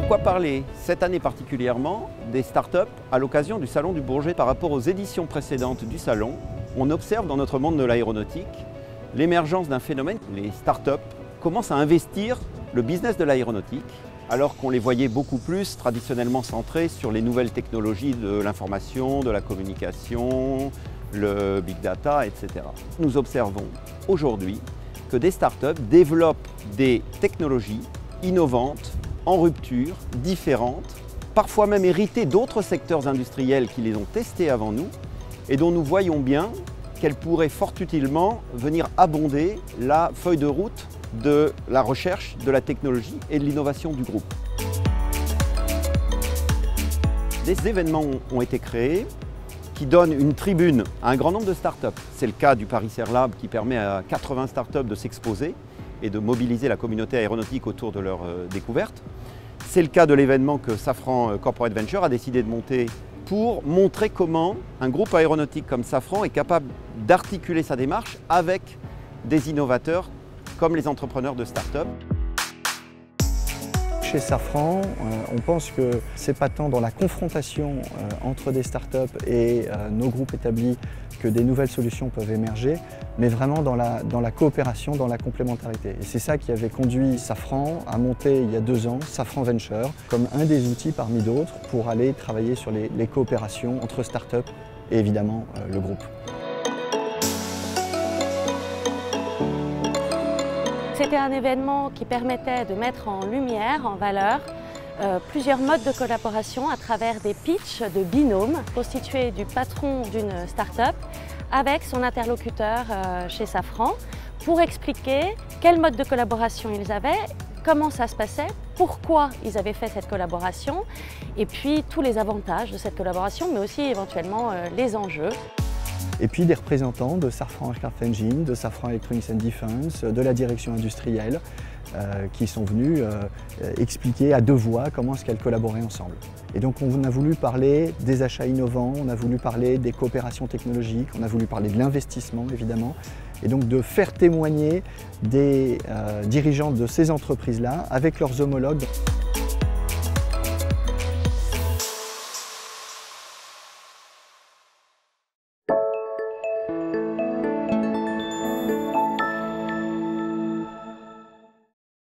Pourquoi parler cette année particulièrement des startups à l'occasion du Salon du Bourget? Par rapport aux éditions précédentes du Salon, on observe dans notre monde de l'aéronautique l'émergence d'un phénomène. Les startups commencent à investir le business de l'aéronautique, alors qu'on les voyait beaucoup plus traditionnellement centrés sur les nouvelles technologies de l'information, de la communication, le big data, etc. Nous observons aujourd'hui que des startups développent des technologies innovantes, en rupture, différentes, parfois même héritées d'autres secteurs industriels qui les ont testées avant nous et dont nous voyons bien qu'elles pourraient fort utilement venir abonder la feuille de route de la recherche, de la technologie et de l'innovation du groupe. Des événements ont été créés qui donnent une tribune à un grand nombre de startups. C'est le cas du Paris Air Lab qui permet à 80 startups de s'exposer et de mobiliser la communauté aéronautique autour de leurs découvertes. C'est le cas de l'événement que Safran Corporate Venture a décidé de monter pour montrer comment un groupe aéronautique comme Safran est capable d'articuler sa démarche avec des innovateurs comme les entrepreneurs de start-up. Chez Safran, on pense que ce n'est pas tant dans la confrontation entre des startups et nos groupes établis que des nouvelles solutions peuvent émerger, mais vraiment dans la coopération, dans la complémentarité. Et c'est ça qui avait conduit Safran à monter il y a 2 ans Safran Venture comme un des outils parmi d'autres pour aller travailler sur les coopérations entre startups et évidemment le groupe. C'était un événement qui permettait de mettre en lumière, en valeur, plusieurs modes de collaboration à travers des pitchs de binômes constitués du patron d'une start-up avec son interlocuteur chez Safran pour expliquer quel mode de collaboration ils avaient, comment ça se passait, pourquoi ils avaient fait cette collaboration et puis tous les avantages de cette collaboration mais aussi éventuellement les enjeux. Et puis des représentants de Safran Aircraft Engine, de Safran Electronics and Defense, de la direction industrielle qui sont venus expliquer à 2 voix comment est-ce qu'elles collaboraient ensemble. Et donc on a voulu parler des achats innovants, on a voulu parler des coopérations technologiques, on a voulu parler de l'investissement évidemment, et donc de faire témoigner des dirigeants de ces entreprises-là avec leurs homologues.